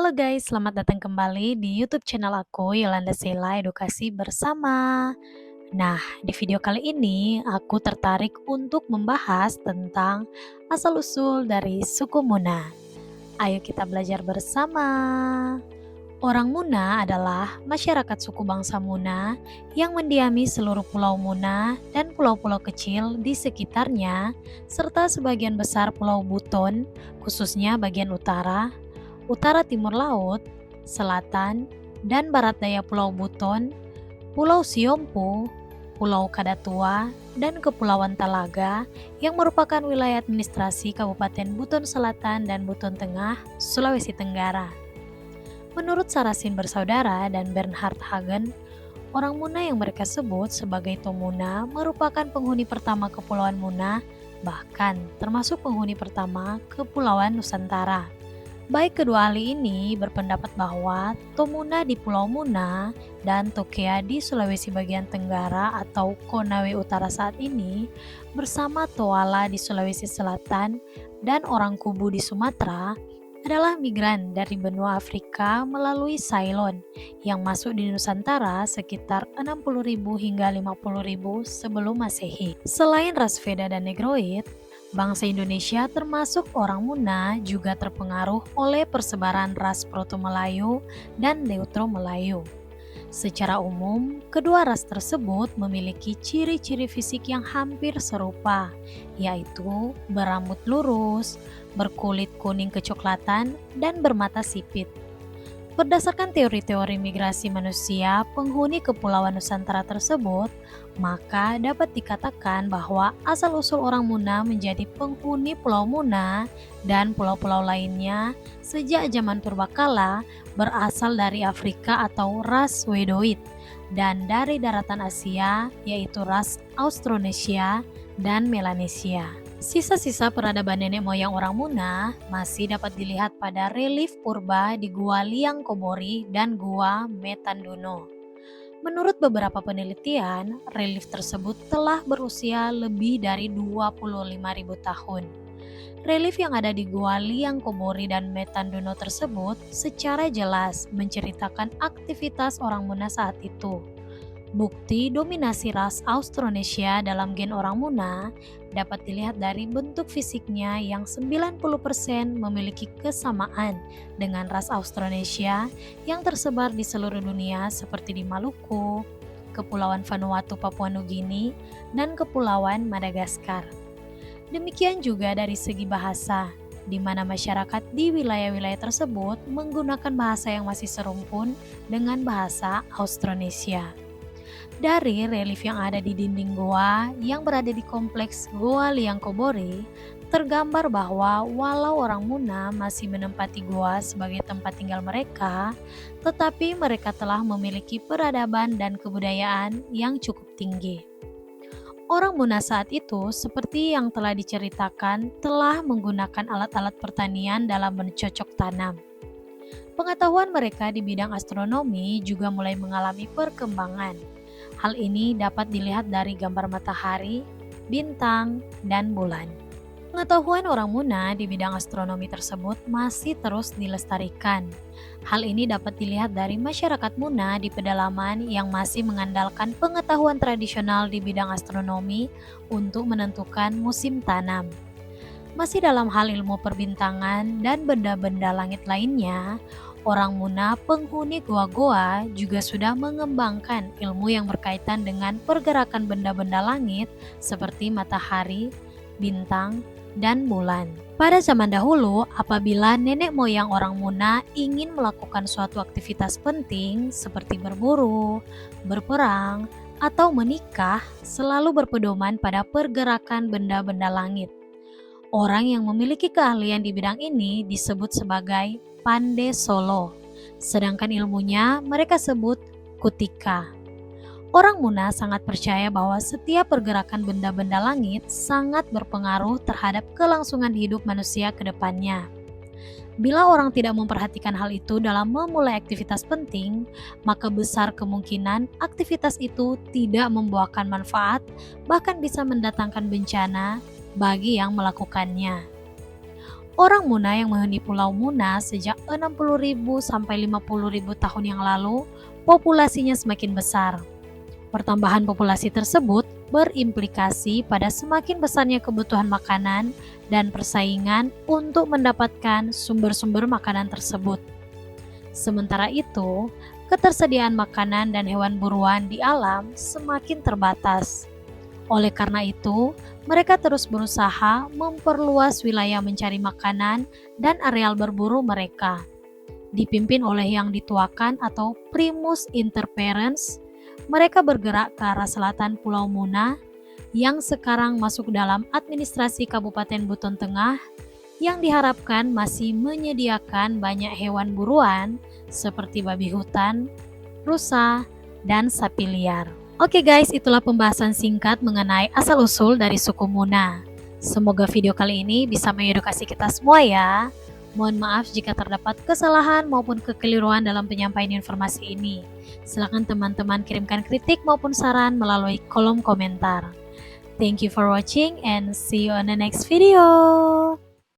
Halo guys, selamat datang kembali di YouTube channel aku, Yolanda Sela Edukasi Bersama. Nah, di video kali ini aku tertarik untuk membahas tentang asal-usul dari suku Muna. Ayo kita belajar bersama. Orang Muna adalah masyarakat suku bangsa Muna yang mendiami seluruh pulau Muna dan pulau-pulau kecil di sekitarnya, serta sebagian besar pulau Buton, khususnya bagian utara, utara timur laut, selatan, dan barat daya Pulau Buton, Pulau Siompu, Pulau Kadatua, dan Kepulauan Talaga yang merupakan wilayah administrasi Kabupaten Buton Selatan dan Buton Tengah, Sulawesi Tenggara. Menurut Sarasin Bersaudara dan Bernhard Hagen, orang Muna yang mereka sebut sebagai Tomuna merupakan penghuni pertama Kepulauan Muna, bahkan termasuk penghuni pertama Kepulauan Nusantara. Baik kedua ahli ini berpendapat bahwa Tomuna di Pulau Muna dan Tokea di Sulawesi bagian Tenggara atau Konawe Utara saat ini bersama Toala di Sulawesi Selatan dan orang Kubu di Sumatera adalah migran dari benua Afrika melalui Ceylon yang masuk di Nusantara sekitar 60.000 hingga 50.000 sebelum Masehi. Selain ras Veda dan Negroid, bangsa Indonesia termasuk orang Muna juga terpengaruh oleh persebaran ras Proto-Melayu dan Neutro-Melayu. Secara umum, kedua ras tersebut memiliki ciri-ciri fisik yang hampir serupa, yaitu berambut lurus, berkulit kuning kecoklatan, dan bermata sipit. Berdasarkan teori-teori migrasi manusia penghuni Kepulauan Nusantara tersebut, maka dapat dikatakan bahwa asal-usul orang Muna menjadi penghuni Pulau Muna dan pulau-pulau lainnya sejak zaman purbakala berasal dari Afrika atau ras Wedoid dan dari daratan Asia yaitu ras Austronesia dan Melanesia. Sisa-sisa peradaban nenek moyang orang Muna masih dapat dilihat pada relief purba di Gua Liang Kobori dan Gua Metanduno. Menurut beberapa penelitian, relief tersebut telah berusia lebih dari 25.000 tahun. Relief yang ada di Gua Liang Kobori dan Metanduno tersebut secara jelas menceritakan aktivitas orang Muna saat itu. Bukti dominasi ras Austronesia dalam gen orang Muna dapat dilihat dari bentuk fisiknya yang 90% memiliki kesamaan dengan ras Austronesia yang tersebar di seluruh dunia seperti di Maluku, Kepulauan Vanuatu Papua Nugini, dan Kepulauan Madagaskar. Demikian juga dari segi bahasa, di mana masyarakat di wilayah-wilayah tersebut menggunakan bahasa yang masih serumpun dengan bahasa Austronesia. Dari relief yang ada di dinding goa yang berada di kompleks Gua Liang Kobori, tergambar bahwa walau orang Muna masih menempati goa sebagai tempat tinggal mereka, tetapi mereka telah memiliki peradaban dan kebudayaan yang cukup tinggi. Orang Muna saat itu, seperti yang telah diceritakan, telah menggunakan alat-alat pertanian dalam mencocok tanam. Pengetahuan mereka di bidang astronomi juga mulai mengalami perkembangan. Hal ini dapat dilihat dari gambar matahari, bintang, dan bulan. Pengetahuan orang Muna di bidang astronomi tersebut masih terus dilestarikan. Hal ini dapat dilihat dari masyarakat Muna di pedalaman yang masih mengandalkan pengetahuan tradisional di bidang astronomi untuk menentukan musim tanam. Masih dalam hal ilmu perbintangan dan benda-benda langit lainnya, orang Muna penghuni goa-goa juga sudah mengembangkan ilmu yang berkaitan dengan pergerakan benda-benda langit seperti matahari, bintang, dan bulan. Pada zaman dahulu, apabila nenek moyang orang Muna ingin melakukan suatu aktivitas penting seperti berburu, berperang, atau menikah, selalu berpedoman pada pergerakan benda-benda langit. Orang yang memiliki keahlian di bidang ini disebut sebagai Pande Solo, sedangkan ilmunya mereka sebut Kutika. Orang Muna sangat percaya bahwa setiap pergerakan benda-benda langit sangat berpengaruh terhadap kelangsungan hidup manusia ke depannya. Bila orang tidak memperhatikan hal itu dalam memulai aktivitas penting, maka besar kemungkinan aktivitas itu tidak membuahkan manfaat, bahkan bisa mendatangkan bencana bagi yang melakukannya. Orang Muna yang menghuni Pulau Muna sejak 60.000 sampai 50.000 tahun yang lalu, populasinya semakin besar. Pertambahan populasi tersebut berimplikasi pada semakin besarnya kebutuhan makanan dan persaingan untuk mendapatkan sumber-sumber makanan tersebut. Sementara itu, ketersediaan makanan dan hewan buruan di alam semakin terbatas. Oleh karena itu, mereka terus berusaha memperluas wilayah mencari makanan dan areal berburu mereka. Dipimpin oleh yang dituakan atau primus inter parens, mereka bergerak ke arah selatan Pulau Muna yang sekarang masuk dalam administrasi Kabupaten Buton Tengah yang diharapkan masih menyediakan banyak hewan buruan seperti babi hutan, rusa, dan sapi liar. Oke guys, itulah pembahasan singkat mengenai asal-usul dari suku Muna. Semoga video kali ini bisa mengedukasi kita semua ya. Mohon maaf jika terdapat kesalahan maupun kekeliruan dalam penyampaian informasi ini. Silakan teman-teman kirimkan kritik maupun saran melalui kolom komentar. Thank you for watching and see you on the next video.